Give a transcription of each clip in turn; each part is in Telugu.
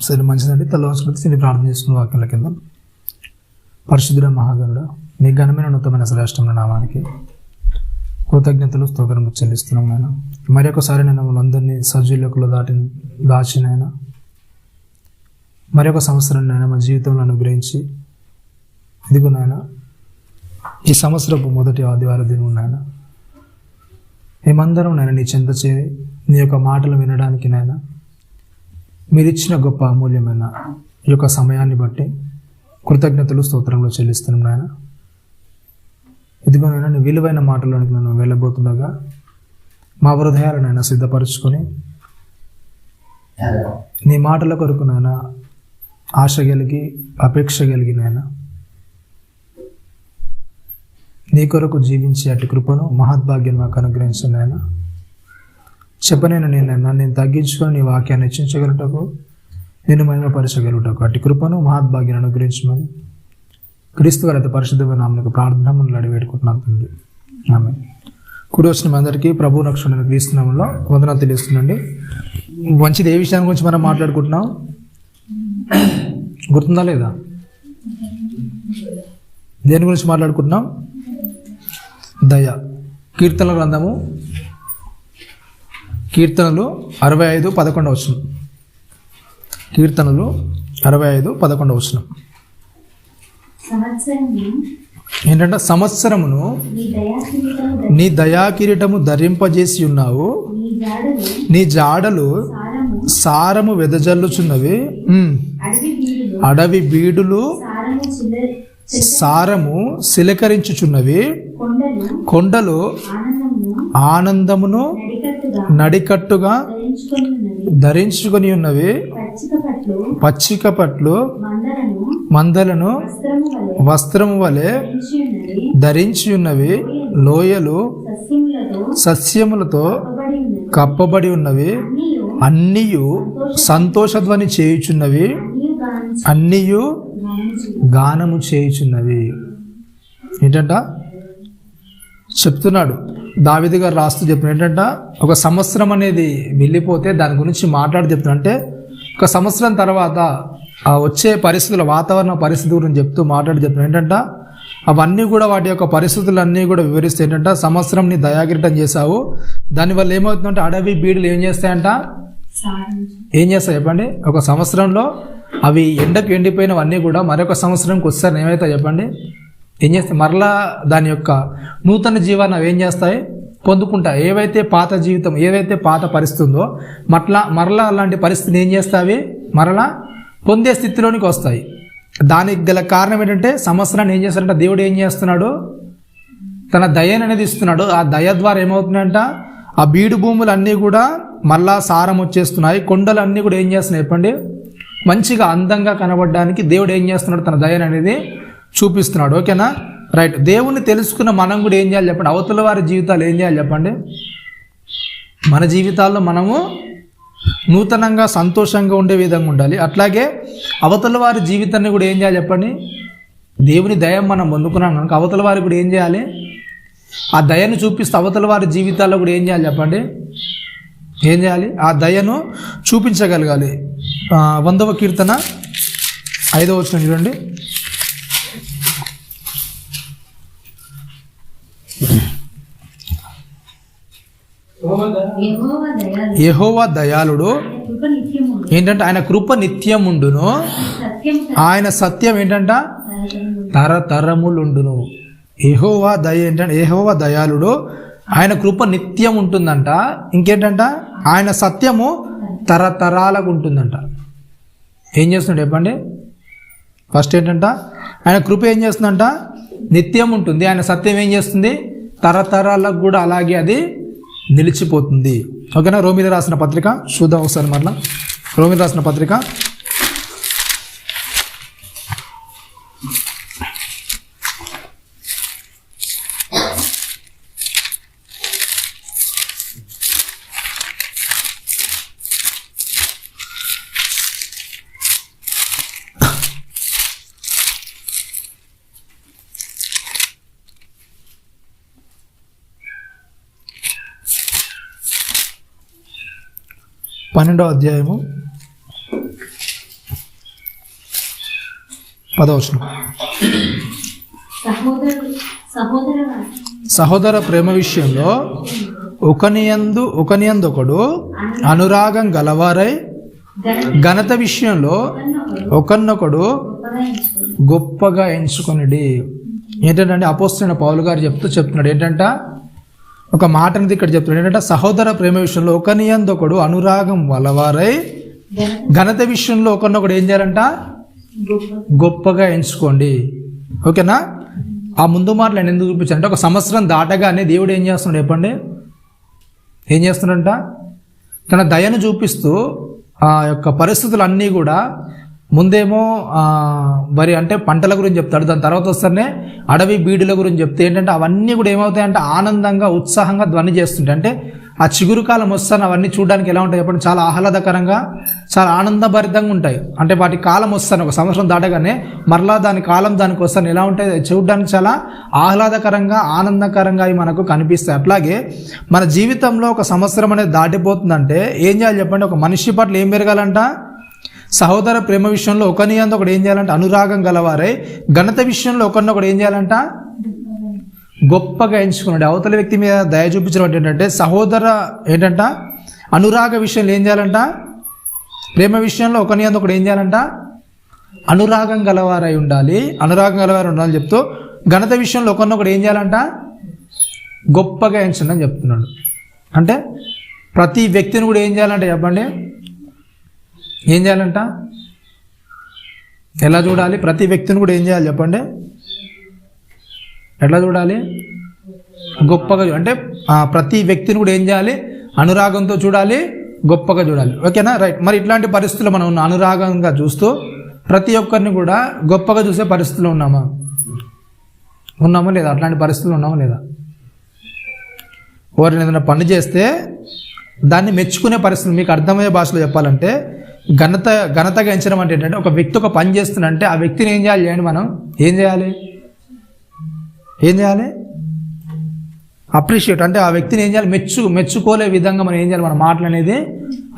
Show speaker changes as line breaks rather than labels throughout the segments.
సరే, మంచిదండి. తలవంచుకుంటే తిని ప్రార్థన చేసుకున్న వాక్యాల కింద. పరిశుద్ధుడ మహాగణుడ, నీ ఘనమైన ఉన్నతమైన శ్రేష్టమైన నామానికి కృతజ్ఞతలు స్తోత్రములు చెల్లిస్తున్నాం నాయన. మరి ఒకసారి నేను అందరినీ సజీవులకు దాచినైనా మరి ఒక సంవత్సరం నాయన మా జీవితంలో అనుగ్రహించి, ఇదిగో నాయన ఈ సంవత్సరపు మొదటి ఆదివారం దినం నాయన మేమందరం నాయన నీ చెంత చేరి నీ యొక్క మాటలు వినడానికి నాయన మీరు ఇచ్చిన గొప్ప అమూల్యమైన ఈ యొక్క సమయాన్ని బట్టి కృతజ్ఞతలు స్తోత్రంలో చెల్లిస్తున్నాం నాయన. ఇదిగో నాయన నీ విలువైన మాటలోనికి నన్ను వెళ్ళబోతుండగా మా హృదయాలనైనా సిద్ధపరచుకొని నీ మాటల కొరకు నాయన ఆశ కలిగి అపేక్ష కలిగి నాయన నీ కొరకు జీవించే అటు కృపను మహద్భాగ్యం మాకు అనుగ్రహించండి నాయన. చెప్పనైనా నేను తగ్గించుకొని నీ వాక్యాన్ని హెచ్చించగలుగుటకు, నేను మహిమపరచగలుగుటకు అటు కృపను మహద్భాగ్యాన్ని అనుగ్రహించమని క్రీస్తు గారి అతి పరిశుద్ధమైన నామమునకు ప్రార్థనలు అడివేడుకుంటున్నాను తండ్రి. ఆమేన్. కూడి వచ్చిన అందరికీ ప్రభు రక్షణ క్రీస్తు నామములో వందనాలు తెలియజేస్తుందండి. మంచిది. ఏ విషయాన్ని గురించి మనం మాట్లాడుకుంటున్నాం గుర్తుందా లేదా? దేని గురించి మాట్లాడుకుంటున్నాం? దయ. కీర్తనల గ్రంథము కీర్తనలు 65:11 వచనం. కీర్తనలు 65:11 వచనం ఏంటంటే, సంవత్సరమును నీ దయా కిరీటము ధరింపజేసి ఉన్నావు, నీ జాడలు సారము వెదజల్లుచున్నవి, అడవి బీడులు సారము సిలకరించుచున్నవి, కొండలు ఆనందమును నడికట్టుగా ధరించుకొని ఉన్నవి, పచ్చిక పట్లు మందలను వస్త్రము వలె ధరించి ఉన్నవి, లోయలు సస్యములతో కప్పబడి ఉన్నవి, అన్నీయు సంతోషధ్వని చేయుచున్నవి, అన్నీయు గానము చేయుచున్నవి. ఏంటంట చెప్తున్నాడు దావీదు గారు రాస్తూ చెప్తున్నాడు. ఏంటంట, ఒక సంవత్సరం అనేది వెళ్ళిపోతే దాని గురించి మాట్లాడి చెప్తున్నా. అంటే ఒక సంవత్సరం తర్వాత ఆ వచ్చే పరిస్థితుల వాతావరణ పరిస్థితి గురించి చెప్తూ మాట్లాడి చెప్తున్నాడు. ఏంటంట, అవన్నీ కూడా వాటి యొక్క పరిస్థితులన్నీ కూడా వివరిస్తే ఏంటంట, సంవత్సరం నీ దయాకిరీటం చేశావు, దానివల్ల ఏమవుతుందంటే అడవి బీడులు ఏం చేస్తాయంట, ఏం చేస్తాయి చెప్పండి? ఒక సంవత్సరంలో అవి ఎండకు ఎండిపోయినవన్నీ కూడా మరొక సంవత్సరంకి వస్తారు ఏమైతే చెప్పండి? ఏం చేస్తాయి? మరలా దాని యొక్క నూతన జీవాన్ని అవి ఏం చేస్తాయి? పొందుకుంటాయి. ఏవైతే పాత జీవితం, ఏవైతే పాత పరిస్థితి ఉందో మరలా అలాంటి పరిస్థితిని ఏం చేస్తాయి? మరలా పొందే స్థితిలోనికి వస్తాయి. దానికి గల కారణం ఏంటంటే, సంవత్సరాన్ని ఏం చేస్తారంటే దేవుడు ఏం చేస్తున్నాడు? తన దయను అనేది ఇస్తున్నాడు. ఆ దయ ద్వారా ఏమవుతుందంట, ఆ బీడు భూములు అన్నీ కూడా మళ్ళా సారం వచ్చేస్తున్నాయి. కొండలు అన్నీ కూడా ఏం చేస్తున్నాయి చెప్పండి? మంచిగా అందంగా కనబడడానికి దేవుడు ఏం చేస్తున్నాడు? తన దయను అనేది చూపిస్తున్నాడు. ఓకేనా? రైట్. దేవుణ్ణి తెలుసుకున్న మనం కూడా ఏం చేయాలి చెప్పండి? అవతల వారి జీవితాలు ఏం చేయాలి చెప్పండి? మన జీవితాల్లో మనము నూతనంగా సంతోషంగా ఉండే విధంగా ఉండాలి. అట్లాగే అవతల వారి జీవితాన్ని కూడా ఏం చేయాలి చెప్పండి? దేవుని దయ మనం పొందుకున్నాం కనుక అవతల వారికి కూడా ఏం చేయాలి? ఆ దయను చూపిస్తూ అవతల వారి జీవితాల్లో కూడా ఏం చేయాలి చెప్పండి? ఏం చేయాలి? ఆ దయను చూపించగలగాలి. 100వ కీర్తన 5వ వచనం చూడండి. యెహోవా దయాళుడు, ఏంటంటే ఆయన కృప నిత్యముండును, ఆయన సత్యం ఏంటంట తరతరములుండును. యెహోవా దయ ఏంటంటే, యెహోవా దయాళుడు, ఆయన కృప నిత్యం ఉంటుందంట. ఇంకేంటంట, ఆయన సత్యము తరతరాలకు ఉంటుందంట. ఏం చేస్తుండే చెప్పండి? ఫస్ట్ ఏంటంట, ఆయన కృప ఏం చేస్తుందంట? నిత్యం ఉంటుంది. ఆయన సత్యం ఏం చేస్తుంది? తరతరాలకు కూడా అలాగే అది నిలిచిపోతుంది. ఓకేనా? రోమిలకు రాసిన పత్రిక చూద్దాం ఒకసారి. మరలా రోమిలకు రాసిన పత్రిక 12వ అధ్యాయము 10వ వచనం. సహోదర ప్రేమ విషయంలో ఒకనియందు ఒకడు అనురాగం గలవారై ఘనత విషయంలో ఒకరినొకడు గొప్పగా ఎంచుకొనిడి. ఏంటంటే అపోస్తలుడైన పౌలు గారు చెప్తున్నాడు ఏంటంట, ఒక మాట అనేది ఇక్కడ చెప్తున్నాడు ఏంటంటే, సహోదర ప్రేమ విషయంలో ఒకనియందు ఒకడు అనురాగం గలవారై ఘనత విషయంలో ఒకరినొకడు ఏం చేయాలంట, గొప్పగా ఎంచుకోండి. ఓకేనా? ఆ ముందు మాటలు నేను ఎందుకు చూపించానంటే, ఒక సంవత్సరం దాటగానే దేవుడు ఏం చేస్తున్నాడు చెప్పండి, ఏం చేస్తున్నాడంట, తన దయను చూపిస్తూ ఆ యొక్క పరిస్థితులన్నీ కూడా ముందేమో వరి అంటే పంటల గురించి చెప్తాడు, దాని తర్వాత వస్తేనే అడవి బీడుల గురించి చెప్తే ఏంటంటే అవన్నీ కూడా ఏమవుతాయంటే ఆనందంగా ఉత్సాహంగా ధ్వని చేస్తుంటాయి. అంటే ఆ చిగురు కాలం వస్తాను అవన్నీ చూడడానికి ఎలా ఉంటాయి చెప్పండి, చాలా ఆహ్లాదకరంగా చాలా ఆనందభరితంగా ఉంటాయి. అంటే వాటి కాలం వస్తాను ఒక సంవత్సరం దాటగానే మరలా దాని కాలం దానికి వస్తాను ఎలా ఉంటాయి చూడడానికి చాలా ఆహ్లాదకరంగా ఆనందకరంగా అవి మనకు కనిపిస్తాయి. అట్లాగే మన జీవితంలో ఒక సంవత్సరం అనేది దాటిపోతుందంటే ఏం చేయాలి చెప్పండి, ఒక మనిషి పట్ల ఏం పెరగాలంట, సహోదర ప్రేమ విషయంలో ఒకరిని ఒకడు ఏం చేయాలంటే అనురాగం గలవారై ఘనత విషయంలో ఒకరినొకడు ఏం చేయాలంట, గొప్పగా ఎంచుకున్నాడు. అవతల వ్యక్తి మీద దయ చూపించడం ఏంటంటే సహోదర ఏంటంట అనురాగ విషయంలో ఏం చేయాలంట, ప్రేమ విషయంలో ఒకరిని ఒకడు ఏం చేయాలంట, అనురాగం గలవారై ఉండాలి, అనురాగం గలవారై ఉండాలని చెప్తూ ఘనత విషయంలో ఒకరినొకడు ఏం చేయాలంట, గొప్పగా ఎంచండి అని చెప్తున్నాడు. అంటే ప్రతి వ్యక్తిని కూడా ఏం చేయాలంటే చెప్పండి, ఏం చేయాలంట, ఎలా చూడాలి, ప్రతి వ్యక్తిని కూడా ఏం చేయాలి చెప్పండి, ఎట్లా చూడాలి, గొప్పగా. అంటే ప్రతి వ్యక్తిని కూడా ఏం చేయాలి, అనురాగంతో చూడాలి, గొప్పగా చూడాలి. ఓకేనా? రైట్. మరి ఇట్లాంటి పరిస్థితులు మనం అనురాగంగా చూస్తూ ప్రతి ఒక్కరిని కూడా గొప్పగా చూసే పరిస్థితుల్లో ఉన్నామా లేదా, అట్లాంటి పరిస్థితులు ఉన్నామా లేదా? ఎవరిని ఏదైనా పని చేస్తే దాన్ని మెచ్చుకునే పరిస్థితులు, మీకు అర్థమయ్యే భాషలో చెప్పాలంటే ఘనతగా ఎంచడం అంటే ఏంటంటే, ఒక వ్యక్తి ఒక పని చేస్తుందంటే ఆ వ్యక్తిని ఏం చేయాలి, మనం ఏం చేయాలి అప్రిషియేట్, అంటే ఆ వ్యక్తిని ఏం చేయాలి, మెచ్చుకోలే విధంగా మనం ఏం చేయాలి, మన మాటలు అనేది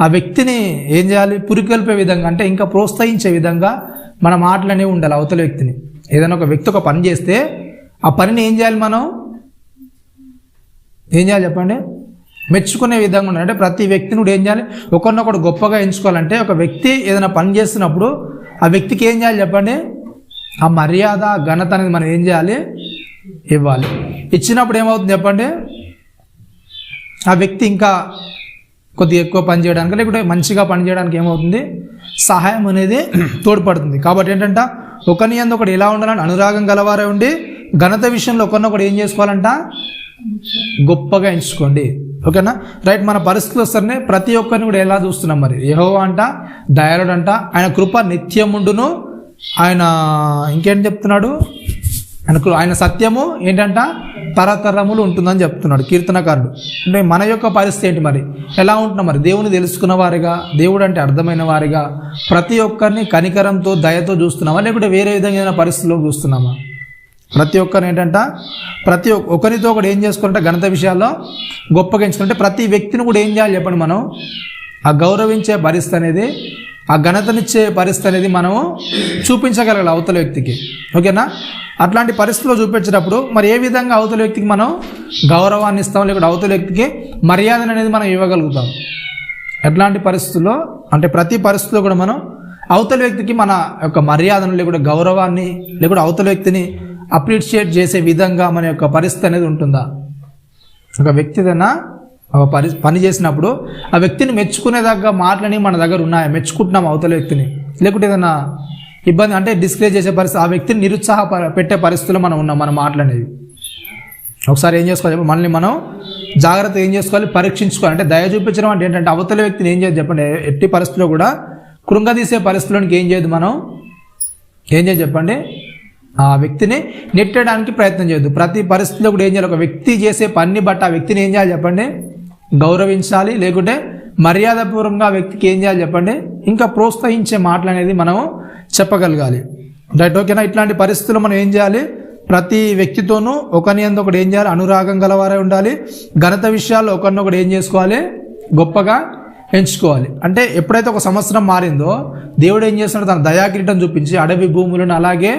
ఆ వ్యక్తిని ఏం చేయాలి, పురికొల్పే విధంగా, అంటే ఇంకా ప్రోత్సహించే విధంగా మన మాటలు అనేవి ఉండాలి. అవతల వ్యక్తిని ఏదైనా ఒక వ్యక్తి ఒక పని చేస్తే ఆ పనిని ఏం చేయాలి, మనం ఏం చేయాలి చెప్పండి, మెచ్చుకునే విధంగా ఉండాలి. అంటే ప్రతి వ్యక్తిని కూడా ఏం చేయాలి, ఒకరినొకడు గొప్పగా ఎంచుకోవాలంటే ఒక వ్యక్తి ఏదైనా పని చేస్తున్నప్పుడు ఆ వ్యక్తికి ఏం చేయాలి చెప్పండి, ఆ మర్యాద ఘనత అనేది మనం ఏం చేయాలి, ఇవ్వాలి. ఇచ్చినప్పుడు ఏమవుతుంది చెప్పండి, ఆ వ్యక్తి ఇంకా కొద్దిగా ఎక్కువ పని చేయడానికి లేకుంటే మంచిగా పని చేయడానికి ఏమవుతుంది, సహాయం అనేది తోడ్పడుతుంది. కాబట్టి ఏంటంటే ఒకరిని ఒకడు ఎలా ఉండాలంటే అనురాగం గలవారే ఉండి ఘనత విషయంలో ఒకరినొకడు ఏం చేసుకోవాలంట, గొప్పగా ఎంచుకోండి. ఓకేనా? రైట్. మన పరిస్థితులు వస్తేనే ప్రతి ఒక్కరిని కూడా ఎలా చూస్తున్నాం, మరి యెహోవా అంట దయాళుడు అంట, ఆయన కృప నిత్యముండును, ఆయన ఇంకేంటి చెప్తున్నాడు, ఆయన సత్యము ఏంటంట తరతరములు ఉంటుందని చెప్తున్నాడు కీర్తనకారుడు. అంటే మన యొక్క పరిస్థితి ఏంటి, మరి ఎలా ఉంటున్నాం, మరి దేవుని తెలుసుకున్న వారిగా, దేవుడు అంటే అర్థమైన వారిగా ప్రతి ఒక్కరిని కనికరంతో దయతో చూస్తున్నామా, లేకుంటే వేరే విధంగా పరిస్థితుల్లో చూస్తున్నామా? ప్రతి ఒక్కరిని ఏంటంట ప్రతి ఒక్కరితో ఒకటి ఏం చేసుకోవాలంటే ఘనత విషయాల్లో గొప్పగా ఎంచుకుంటే ప్రతి వ్యక్తిని కూడా ఏం చేయాలి చెప్పండి, మనం ఆ గౌరవించే పరిస్థితి అనేది, ఆ ఘనతనిచ్చే పరిస్థితి అనేది మనము చూపించగలగాలి అవతల వ్యక్తికి. ఓకేనా? అట్లాంటి పరిస్థితిలో చూపించేటప్పుడు మరి ఏ విధంగా అవతల వ్యక్తికి మనం గౌరవాన్ని ఇస్తాం, లేకపోతే అవతల వ్యక్తికి మర్యాదను అనేది మనం ఇవ్వగలుగుతాం. ఎట్లాంటి పరిస్థితుల్లో అంటే ప్రతి పరిస్థితిలో కూడా మనం అవతల వ్యక్తికి మన యొక్క మర్యాదను లేకుంటే గౌరవాన్ని లేకుంటే అవతల వ్యక్తిని అప్రిషియేట్ చేసే విధంగా మన యొక్క పరిస్థితి అనేది ఉంటుందా? ఒక వ్యక్తి ఏదైనా పని చేసినప్పుడు ఆ వ్యక్తిని మెచ్చుకునేదాకా మాటలని మన దగ్గర ఉన్నాయా, మెచ్చుకుంటున్నాం అవతల వ్యక్తిని, లేకుంటే ఏదైనా ఇబ్బంది అంటే డిస్కరేజ్ చేసే పరిస్థితి, ఆ వ్యక్తిని నిరుత్సాహ పెట్టే పరిస్థితుల్లో మనం ఉన్నాం. మన మాటలు అనేవి ఒకసారి ఏం చేసుకోవాలి, మనల్ని మనం జాగ్రత్త ఏం చేసుకోవాలి, పరీక్షించుకోవాలి. అంటే దయ చూపించడం అంటే ఏంటంటే అవతల వ్యక్తిని ఏం చేయదు చెప్పండి, ఎట్టి పరిస్థితుల్లో కూడా కృంగదీసే పరిస్థితుల్లోనికి ఏం చేయదు, మనం ఏం చేయదు చెప్పండి, ఆ వ్యక్తిని నెట్టడానికి ప్రయత్నం చేయొద్దు. ప్రతి పరిస్థితిలో కూడా ఏం చేయాలి, ఒక వ్యక్తి చేసే పని బట్టి ఆ వ్యక్తిని ఏం చేయాలి చెప్పండి, గౌరవించాలి, లేకుంటే మర్యాదపూర్వకంగా ఆ వ్యక్తికి ఏం చేయాలి చెప్పండి, ఇంకా ప్రోత్సహించే మాటలు అనేది మనం చెప్పగలగాలి. రైట్. ఓకేనా? ఇట్లాంటి పరిస్థితుల్లో మనం ఏం చేయాలి, ప్రతి వ్యక్తితోనూ ఒకరిని ఒకడు ఏం చేయాలి, అనురాగం గలవారే ఉండాలి, ఘనత విషయాల్లో ఒకరినొకడు ఏం చేసుకోవాలి, గొప్పగా ఎంచుకోవాలి. అంటే ఎప్పుడైతే ఒక సంవత్సరం మారిందో దేవుడు ఏం చేస్తున్నాడు, తన దయాకిరీటం చూపించి అడవి భూములను అలాగే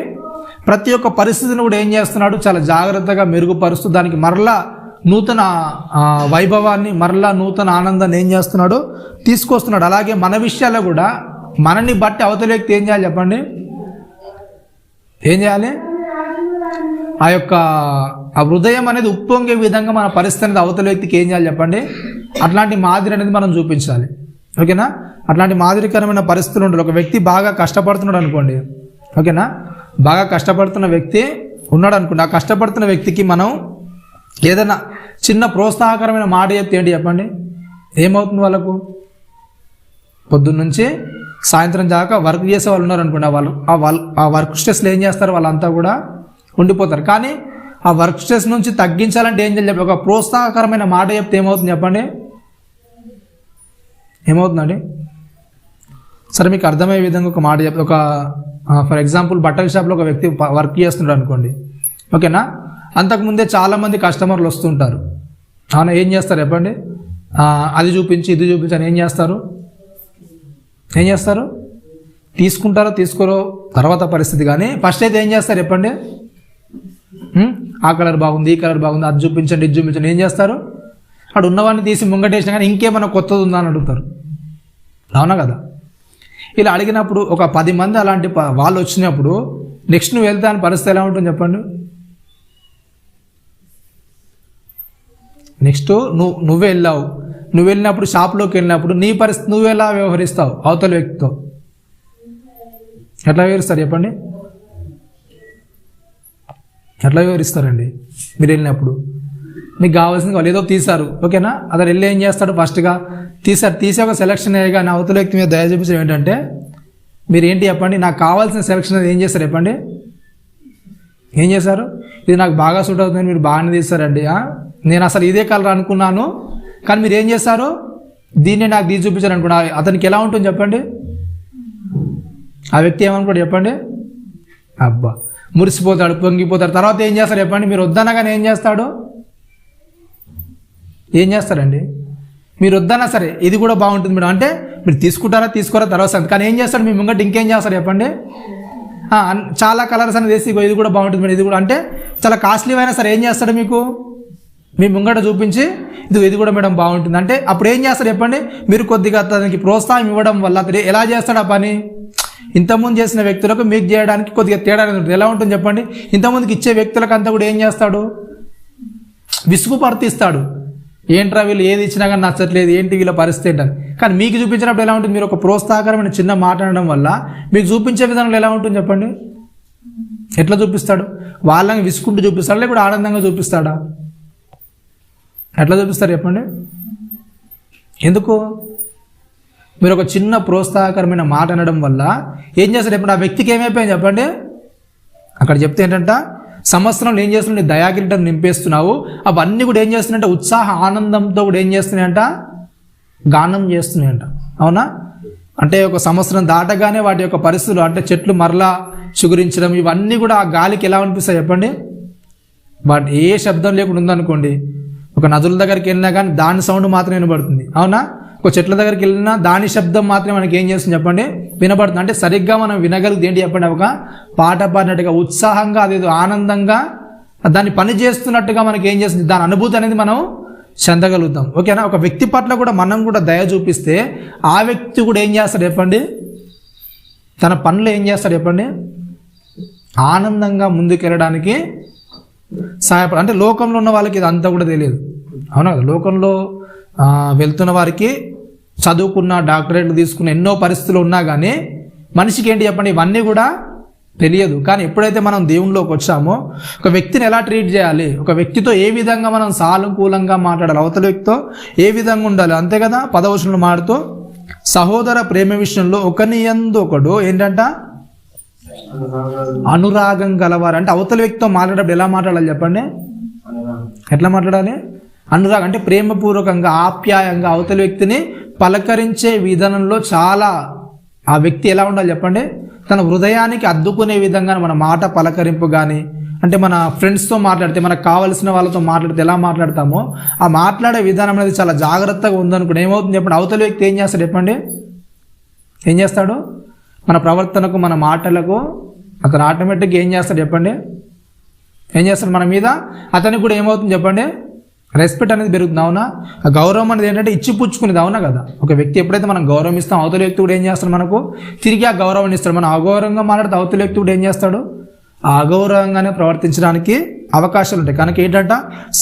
ప్రతి ఒక్క పరిస్థితిని కూడా ఏం చేస్తున్నాడు, చాలా జాగ్రత్తగా మెరుగుపరుస్తూ దానికి మరలా నూతన వైభవాన్ని, మరలా నూతన ఆనందాన్ని ఏం చేస్తున్నాడు, తీసుకొస్తున్నాడు. అలాగే మన విషయాల్లో కూడా మనని బట్టి అవతల వ్యక్తి ఏం చేయాలి చెప్పండి, ఏం చేయాలి, ఆ యొక్క ఆ హృదయం అనేది ఉప్పొంగే విధంగా మన పరిస్థితి అనేది అవతల వ్యక్తికి ఏం చేయాలి చెప్పండి, అట్లాంటి మాదిరి అనేది మనం చూపించాలి. ఓకేనా, అట్లాంటి మాదిరికరమైన పరిస్థితులు ఉండాలి. ఒక వ్యక్తి బాగా కష్టపడుతున్నాడు అనుకోండి, ఓకేనా, బాగా కష్టపడుతున్న వ్యక్తి ఉన్నాడు అనుకోండి, ఆ కష్టపడుతున్న వ్యక్తికి మనం ఏదైనా చిన్న ప్రోత్సాహకరమైన మాట చెప్తే ఏంటి చెప్పండి, ఏమవుతుంది, వాళ్ళకు పొద్దున్నుంచి సాయంత్రం దాకా వర్క్ చేసే వాళ్ళు ఉన్నారు అనుకోండి, ఆ వర్క్ స్ట్రెస్లో ఏం చేస్తారు, వాళ్ళంతా కూడా ఉండిపోతారు. కానీ ఆ వర్క్ స్ట్రెస్ నుంచి తగ్గించాలంటే ఏం చేయాలి చెప్పండి, ఒక ప్రోత్సాహకరమైన మాట చెప్తే ఏమవుతుంది చెప్పండి, ఏమవుతుందండి. సరే మీకు అర్థమయ్యే విధంగా ఒక మాట చెప్తే, ఒక ఫర్ ఎగ్జాంపుల్ బట్టల షాప్లో ఒక వ్యక్తి వర్క్ చేస్తున్నాడు అనుకోండి, ఓకేనా, అంతకుముందే చాలామంది కస్టమర్లు వస్తుంటారు. అవునా, ఏం చేస్తారు చెప్పండి, అది చూపించి ఇది చూపించి అని ఏం చేస్తారు, తీసుకుంటారో తీసుకోరో తర్వాత పరిస్థితి. కానీ ఫస్ట్ అయితే ఏం చేస్తారు చెప్పండి, ఆ కలర్ బాగుంది, ఈ కలర్ బాగుంది, అది చూపించండి, ఇది చూపించండి, ఏం చేస్తారు, అక్కడ ఉన్నవాడిని తీసి ముంగటేసినా కానీ ఇంకేమైనా కొత్తది ఉందా అని అడుగుతారు. అవునా కదా. ఇలా అడిగినప్పుడు ఒక 10 మంది అలాంటి వాళ్ళు వచ్చినప్పుడు నెక్స్ట్ నువ్వు వెళ్తే అని పరిస్థితి ఎలా ఉంటుంది చెప్పండి. నెక్స్ట్ నువ్వు వెళ్ళినప్పుడు షాప్లోకి వెళ్ళినప్పుడు నీ పరిస్థితి నువ్వు ఎలా వ్యవహరిస్తావు అవతల వ్యక్తితో, ఎట్లా వ్యవహరిస్తారు చెప్పండి, ఎట్లా వ్యవహరిస్తారండి. మీరు వెళ్ళినప్పుడు మీకు కావాల్సింది వాళ్ళు ఏదో తీశారు, ఓకేనా, అతను వెళ్ళి ఏం చేస్తాడు, ఫస్ట్గా తీసే ఒక సెలక్షన్ అయ్యే కానీ అవతల వ్యక్తి మీద దయ చూపించడం ఏంటంటే, మీరు ఏంటి చెప్పండి, నాకు కావాల్సిన సెలక్షన్ అది ఏం చేస్తారు చెప్పండి, ఏం చేశారు, ఇది నాకు బాగా సూట్ అవుతుంది, మీరు బాగానే తీస్తారండి, నేను అసలు ఇదే కలర్ అనుకున్నాను కానీ మీరు ఏం చేస్తారు, దీన్ని నాకు తీసి చూపించారు అనుకున్నా, అతనికి ఎలా ఉంటుంది చెప్పండి, ఆ వ్యక్తి ఏమనుకోడు చెప్పండి, అబ్బా మురిసిపోతాడు, పొంగిపోతాడు. తర్వాత ఏం చేస్తారు చెప్పండి, మీరు వద్దనగానే ఏం చేస్తారండి, మీరు వద్దన్నా సరే ఇది కూడా బాగుంటుంది మేడం అంటే మీరు తీసుకోరా తర్వాత, కానీ ఏం చేస్తాడు, మీ ముంగట ఇంకేం చేస్తారు చెప్పండి, చాలా కలర్స్ అనేది వేసి ఇది కూడా బాగుంటుంది మేడం, ఇది కూడా అంటే చాలా కాస్ట్లీ అయినా సరే ఏం చేస్తాడు, మీకు మీ ముంగట చూపించి ఇది కూడా మేడం బాగుంటుంది అంటే అప్పుడు ఏం చేస్తాడు చెప్పండి, మీరు కొద్దిగా అతనికి ప్రోత్సాహం ఇవ్వడం వల్ల అతడు ఎలా చేస్తాడు ఆ పని, ఇంతకుముందు చేసిన వ్యక్తులకు మీకు చేయడానికి కొద్దిగా తేడా ఉంటుంది. ఎలా ఉంటుంది చెప్పండి, ఇంతకుముందుకి ఇచ్చే వ్యక్తులకు అంతా కూడా ఏం చేస్తాడు, విసుగు పర్తిస్తాడు, ఏంట్రా వీళ్ళు ఏది ఇచ్చినా కానీ నచ్చట్లేదు, ఏంటి వీళ్ళ పరిస్థితి ఏంటని. కానీ మీకు చూపించినప్పుడు ఎలా ఉంటుంది, మీరు ఒక ప్రోత్సాహకరమైన చిన్న మాట్లాడడం వల్ల మీకు చూపించే విధానంలో ఎలా ఉంటుంది చెప్పండి, ఎట్లా చూపిస్తాడు, వాళ్ళని విసుకుంటూ చూపిస్తాడా లేకపోతే ఆనందంగా చూపిస్తాడా, ఎట్లా చూపిస్తారు చెప్పండి. ఎందుకు, మీరు ఒక చిన్న ప్రోత్సాహకరమైన మాట అనడం వల్ల ఏం చేస్తారు చెప్పండి, ఆ వ్యక్తికి ఏమైపోయింది చెప్పండి, అక్కడ చెప్తే ఏంటంటే సంవత్సరంలో ఏం చేస్తున్నావు, నీ దయాకిరీటం నింపేస్తున్నావు, అవన్నీ కూడా ఏం చేస్తున్నాయంటే ఉత్సాహ ఆనందంతో కూడా ఏం చేస్తున్నాయంట, గానం చేస్తున్నాయంట. అవునా, అంటే ఒక సంవత్సరం దాటగానే వాటి యొక్క పరిస్థితులు అంటే చెట్లు మరలా చిగురించడం ఇవన్నీ కూడా ఆ గాలికి ఎలా అనిపిస్తాయి చెప్పండి, వాటి ఏ శబ్దం లేకుండా ఉందనుకోండి, ఒక నదుల దగ్గరికి వెళ్ళినా కానీ దాని సౌండ్ మాత్రమే వినబడుతుంది. అవునా, ఒక చెట్ల దగ్గరికి వెళ్ళినా దాని శబ్దం మాత్రమే మనకి ఏం చేస్తుంది చెప్పండి, వినబడుతుంది. అంటే సరిగ్గా మనం వినగలిగితే ఏంటి చెప్పండి, ఒక పాట పాడినట్టుగా ఉత్సాహంగా అదేదో ఆనందంగా దాన్ని పని చేస్తున్నట్టుగా మనకి ఏం చేస్తుంది, దాని అనుభూతి అనేది మనం చెందగలుగుతాం. ఓకేనా, ఒక వ్యక్తి పట్ల కూడా మనం కూడా దయ చూపిస్తే ఆ వ్యక్తి కూడా ఏం చేస్తాడు చెప్పండి, తన పనులు ఏం చేస్తాడు చెప్పండి, ఆనందంగా ముందుకెళ్ళడానికి సహాయపడ. అంటే లోకంలో ఉన్న వాళ్ళకి ఇది అంతా కూడా తెలియదు. అవునా కదా, లోకంలో వెళ్తున్న వారికి చదువుకున్న డాక్టరేట్లు తీసుకున్న ఎన్నో పరిస్థితులు ఉన్నా కానీ మనిషికి ఏంటి చెప్పండి ఇవన్నీ కూడా తెలియదు. కానీ ఎప్పుడైతే మనం దేవునిలోకి వచ్చామో ఒక వ్యక్తిని ఎలా ట్రీట్ చేయాలి, ఒక వ్యక్తితో ఏ విధంగా మనం సానుకూలంగా మాట్లాడాలి, అవతల వ్యక్తితో ఏ విధంగా ఉండాలి, అంతే కదా. 10వ వచనంలో మాడుతూ సహోదర ప్రేమ విషయంలో ఒకని యందు ఒకడు ఏంటంట అనురాగం గలవారు. అంటే అవతల వ్యక్తితో మాట్లాడేటప్పుడు ఎలా మాట్లాడాలి చెప్పండి, ఎట్లా మాట్లాడాలి, అనురాగం అంటే ప్రేమపూర్వకంగా ఆప్యాయంగా అవతల వ్యక్తిని పలకరించే విధానంలో చాలా ఆ వ్యక్తి ఎలా ఉండాలి చెప్పండి, తన హృదయానికి అద్దుకునే విధంగా మన మాట పలకరింపు కానీ, అంటే మన ఫ్రెండ్స్తో మాట్లాడితే మనకు కావలసిన వాళ్ళతో మాట్లాడితే ఎలా మాట్లాడతామో ఆ మాట్లాడే విధానం అనేది చాలా జాగ్రత్తగా ఉందనుకోండి ఏమవుతుంది చెప్పండి, అవతల వ్యక్తి ఏం చేస్తాడు చెప్పండి, ఏం చేస్తాడు మన ప్రవర్తనకు, మన మాటలకు అతను ఆటోమేటిక్గా ఏం చేస్తాడు చెప్పండి? ఏం చేస్తాడు? మన మీద అతనికి కూడా ఏమవుతుంది చెప్పండి? రెస్పెక్ట్ అనేది పెరుగుతుంది. అవునా? ఆ గౌరవం అనేది ఏంటంటే ఇచ్చిపుచ్చుకునేది. అవునా కదా? ఒక వ్యక్తి ఎప్పుడైతే మనం గౌరవం ఇస్తాం, అవతల వ్యక్తి కూడా ఏం చేస్తాడు? మనకు తిరిగి ఆ గౌరవాన్ని ఇస్తాడు. మనం అగౌరవంగా మాట్లాడితే అవతల వ్యక్తి కూడా ఏం చేస్తాడు? ఆ అగౌరవంగానే ప్రవర్తించడానికి అవకాశాలు ఉంటాయి. కనుక ఏంటంట,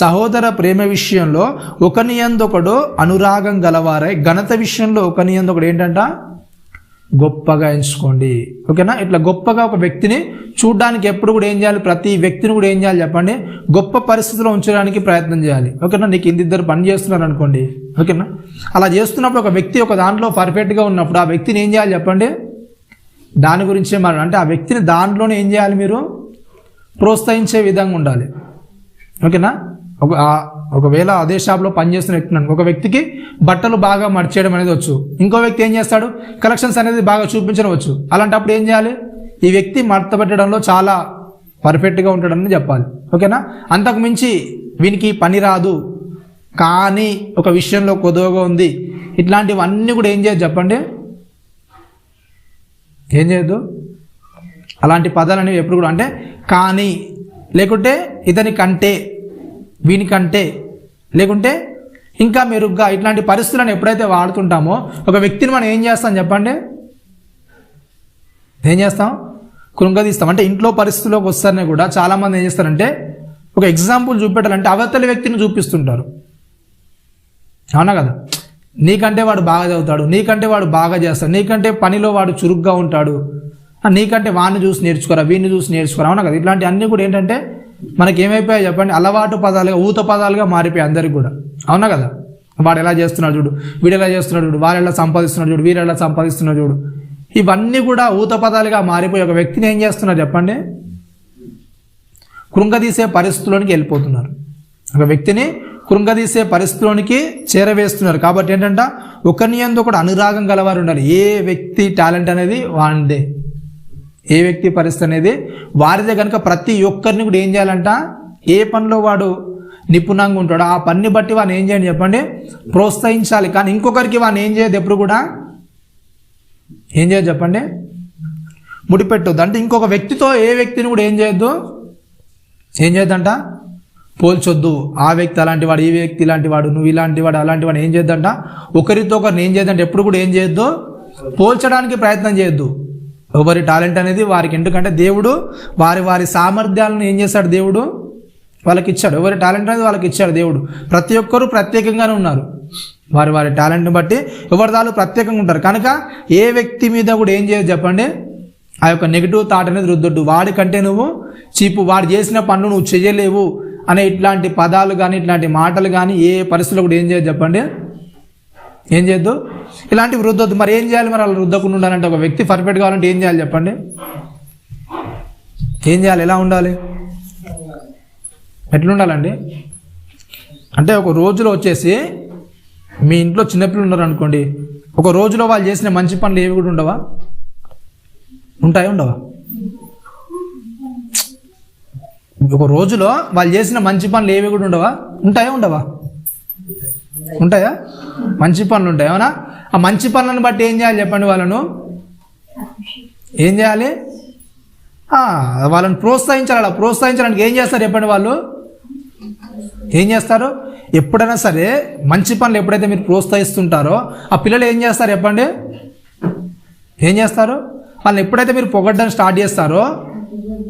సహోదర ప్రేమ విషయంలో ఒకని యందొకడు అనురాగం గలవారై ఘనత విషయంలో ఒకని యందొకడు ఏంటంట గొప్పగా ఎంచుకోండి. ఓకేనా? ఇట్లా గొప్పగా ఒక వ్యక్తిని చూడడానికి ఎప్పుడు కూడా ఏం చేయాలి? ప్రతి వ్యక్తిని కూడా ఏం చేయాలి చెప్పండి? గొప్ప పరిస్థితిలో ఉంచడానికి ప్రయత్నం చేయాలి. ఓకేనా? నీకు ఇద్దరు పని చేస్తున్నారు అనుకోండి. ఓకేనా? అలా చేస్తున్నప్పుడు ఒక వ్యక్తి ఒక దాంట్లో పర్ఫెక్ట్గా ఉన్నప్పుడు ఆ వ్యక్తిని ఏం చేయాలి చెప్పండి? దాని గురించే మనం అంటే ఆ వ్యక్తిని దాంట్లోనే ఏం చేయాలి? మీరు ప్రోత్సహించే విధంగా ఉండాలి. ఓకేనా? ఒకవేళ అదే షాప్లో పనిచేస్తున్న వ్యక్తి, ఒక వ్యక్తికి బట్టలు బాగా మర్చేయడం అనేది వచ్చు, ఇంకో వ్యక్తి ఏం చేస్తాడు? కలెక్షన్స్ అనేది బాగా చూపించడం వచ్చు. అలాంటప్పుడు ఏం చేయాలి? ఈ వ్యక్తి మడత పెట్టడంలో చాలా పర్ఫెక్ట్గా ఉంటాడని చెప్పాలి. ఓకేనా? అంతకు మించి వీనికి పని రాదు కానీ ఒక విషయంలో కొదవగా ఉంది, ఇట్లాంటివన్నీ కూడా ఏం చేయదు చెప్పండి? ఏం చేయొద్దు. అలాంటి పదాలు అనేవి ఎప్పుడు కూడా అంటే కానీ, లేకుంటే ఇతని కంటే, వీనికంటే, లేకుంటే ఇంకా మెరుగ్గా, ఇట్లాంటి పరిస్థితులను ఎప్పుడైతే వాడుతుంటామో ఒక వ్యక్తిని మనం ఏం చేస్తాం చెప్పండి? ఏం చేస్తాం? కృంగదీస్తాం. అంటే ఇంట్లో పరిస్థితుల్లోకి వస్తారనే కూడా చాలామంది ఏం చేస్తారంటే ఒక ఎగ్జాంపుల్ చూపెట్టాలంటే అవతలి వ్యక్తిని చూపిస్తుంటారు. అవునా కదా? నీకంటే వాడు బాగా చదువుతాడు, నీకంటే వాడు బాగా చేస్తాడు, నీకంటే పనిలో వాడు చురుగ్గా ఉంటాడు, నీకంటే వాడిని చూసి నేర్చుకోరా, వీడిని చూసి నేర్చుకోరా. అవునా కదా? ఇట్లాంటి అన్నీ కూడా ఏంటంటే మనకి ఏమైపోయాయి చెప్పండి? అలవాటు పదాలుగా, ఊత పదాలుగా మారిపోయాయి అందరికి కూడా. అవునా కదా? వాడు ఎలా చేస్తున్నాడు చూడు, వీడు ఎలా చేస్తున్నాడు చూడు, వాడు ఎలా సంపాదిస్తున్నాడు చూడు, వీరు ఎలా సంపాదిస్తున్నాడు చూడు, ఇవన్నీ కూడా ఊత పదాలుగా మారిపోయి ఒక వ్యక్తిని ఏం చేస్తున్నారు చెప్పండి? కృంగదీసే పరిస్థితిలోనికి వెళ్ళిపోతున్నారు. ఒక వ్యక్తిని కృంగదీసే పరిస్థితిలోనికి చేరవేస్తున్నారు. కాబట్టి ఏంటంటే ఒకరిని యందు ఒకడు అనురాగం గలవారు ఉండాలి. ఏ వ్యక్తి టాలెంట్ అనేది వాడిదే, ఏ వ్యక్తి పరిస్థితి అనేది వారిదే. కనుక ప్రతి ఒక్కరిని కూడా ఏం చేయాలంట? ఏ పనిలో వాడు నిపుణంగా ఉంటాడో ఆ పనిని బట్టి వాడిని ఏం చేయండి చెప్పండి? ప్రోత్సహించాలి. కానీ ఇంకొకరికి వాడిని ఏం చేయదు, ఎప్పుడు కూడా ఏం చేయదు చెప్పండి? ముడిపెట్టొద్దు. అంటే ఇంకొక వ్యక్తితో ఏ వ్యక్తిని కూడా ఏం చేయొద్దు, ఏం చేయొద్దంట? పోల్చొద్దు. ఆ వ్యక్తి అలాంటి వాడు, ఈ వ్యక్తి ఇలాంటి వాడు, నువ్వు ఇలాంటి వాడు, అలాంటి వాడు ఏం చేయొద్దంట? ఒకరితో ఒకరిని ఏం చేయొద్దంటే ఎప్పుడు కూడా ఏం చేయొద్దు? పోల్చడానికి ప్రయత్నం చేయొద్దు. ఎవరి టాలెంట్ అనేది వారికి, ఎందుకంటే దేవుడు వారి వారి సామర్థ్యాలను ఏం చేశాడు? దేవుడు వాళ్ళకి ఇచ్చాడు. ఎవరి టాలెంట్ అనేది వాళ్ళకి ఇచ్చాడు దేవుడు. ప్రతి ఒక్కరూ ప్రత్యేకంగానే ఉన్నారు. వారి వారి టాలెంట్ని బట్టి ఎవరి దాళ్ళు ప్రత్యేకంగా ఉంటారు. కనుక ఏ వ్యక్తి మీద కూడా ఏం చేయదు చెప్పండి? ఆ యొక్క నెగిటివ్ థాట్ అనేది రుద్దొద్దు. వాడికంటే నువ్వు చీపు, వాడు చేసిన పనులు నువ్వు చేయలేవు అనే ఇట్లాంటి పదాలు కానీ, ఇట్లాంటి మాటలు కానీ ఏ పరిస్థితుల్లో కూడా ఏం చేయదు చెప్పండి? ఏం చేయొద్దు. ఇలాంటివి రుద్దొద్దు. మరి ఏం చేయాలి? మరి అలా రుద్దకుండా ఉండాలంటే, ఒక వ్యక్తి పర్ఫెక్ట్ కావాలంటే ఏం చేయాలి చెప్పండి? ఏం చేయాలి? ఎలా ఉండాలి? ఎట్లుండాలండి? అంటే ఒక రోజులో వచ్చేసి మీ ఇంట్లో చిన్నపిల్లలు ఉన్నారు అనుకోండి, ఒక రోజులో వాళ్ళు చేసిన మంచి పనులు ఏవి కూడా ఉండవా? ఉంటాయా? ఉండవా? ఒక రోజులో వాళ్ళు చేసిన మంచి పనులు ఏవి కూడా ఉండవా? ఉంటాయా? ఉండవా? ఉంటాయా? మంచి పనులు ఉంటాయి. అవునా? ఆ మంచి పనులను బట్టి ఏం చేయాలి చెప్పండి? వాళ్ళను ఏం చేయాలి? వాళ్ళని ప్రోత్సహించాలి. అలా ప్రోత్సహించడానికి ఏం చేస్తారు చెప్పండి? వాళ్ళు ఏం చేస్తారు? ఎప్పుడైనా సరే మంచి పనులు ఎప్పుడైతే మీరు ప్రోత్సహిస్తుంటారో ఆ పిల్లలు ఏం చేస్తారు చెప్పండి? ఏం చేస్తారు? వాళ్ళని ఎప్పుడైతే మీరు పొగడ్డం స్టార్ట్ చేస్తారో,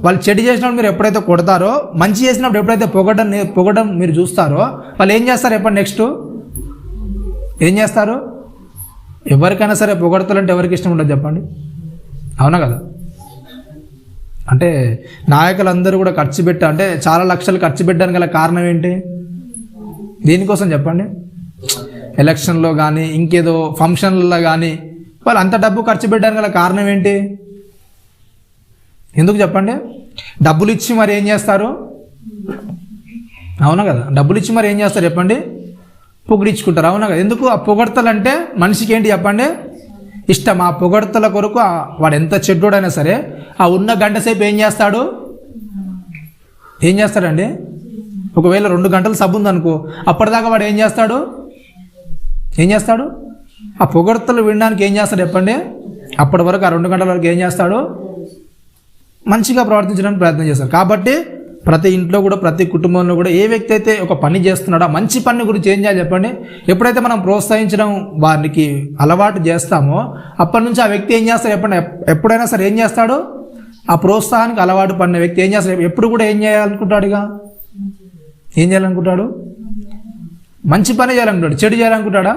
వాళ్ళు చెడు చేసినప్పుడు మీరు ఎప్పుడైతే కొడతారో, మంచి చేసినప్పుడు ఎప్పుడైతే పొగడం మీరు చూస్తారో, వాళ్ళు ఏం చేస్తారు చెప్పండి? నెక్స్ట్ ఏం చేస్తారు? ఎవరికైనా సరే పొగడతలంటే ఎవరికి ఇష్టం ఉండదు చెప్పండి? అవునా కదా? అంటే నాయకులందరూ కూడా ఖర్చు పెట్టా, అంటే చాలా లక్షలు ఖర్చు పెట్టడానికి గల కారణం ఏంటి? దీనికోసం చెప్పండి? ఎలక్షన్లో కానీ, ఇంకేదో ఫంక్షన్లలో కానీ వాళ్ళు అంత డబ్బు ఖర్చు పెట్టడానికి గల కారణం ఏంటి? ఎందుకు చెప్పండి? డబ్బులు ఇచ్చి మరి ఏం చేస్తారు? అవునా కదా? డబ్బులు ఇచ్చి మరి ఏం చేస్తారు చెప్పండి? పొగిడించుకుంటారు. అవునా కదా? ఎందుకు? ఆ పొగడతలు అంటే మనిషికి ఏంటి చెప్పండి? ఇష్టం. ఆ పొగడతల కొరకు వాడు ఎంత చెడ్డోడైనా సరే ఆ ఉన్న గంట సేపు ఏం చేస్తాడు? ఏం చేస్తాడండి? ఒకవేళ 2 గంటలు సబ్బు ఉందనుకో, అప్పటిదాకా వాడు ఏం చేస్తాడు? ఏం చేస్తాడు? ఆ పొగడతలు వినడానికి ఏం చేస్తాడు చెప్పండి? అప్పటి వరకు ఆ 2 గంటల వరకు ఏం చేస్తాడు? మంచిగా ప్రవర్తించడానికి ప్రయత్నం చేస్తాడు. కాబట్టి ప్రతి ఇంట్లో కూడా, ప్రతి కుటుంబంలో కూడా ఏ వ్యక్తి అయితే ఒక పని చేస్తున్నాడో ఆ మంచి పని గురించి ఏం చేయాలి చెప్పండి? ఎప్పుడైతే మనం ప్రోత్సహించడం వారికి అలవాటు చేస్తామో అప్పటి నుంచి ఆ వ్యక్తి ఏం చేస్తాడు చెప్పండి? ఎప్పుడైనా సరే ఏం చేస్తాడు? ఆ ప్రోత్సాహానికి అలవాటు పడిన వ్యక్తి ఏం చేస్తాడు? ఎప్పుడు కూడా ఏం చేయాలనుకుంటాడు? ఏం చేయాలనుకుంటాడు? మంచి పని చేయాలనుకుంటాడు. చెడు చేయాలనుకుంటాడా?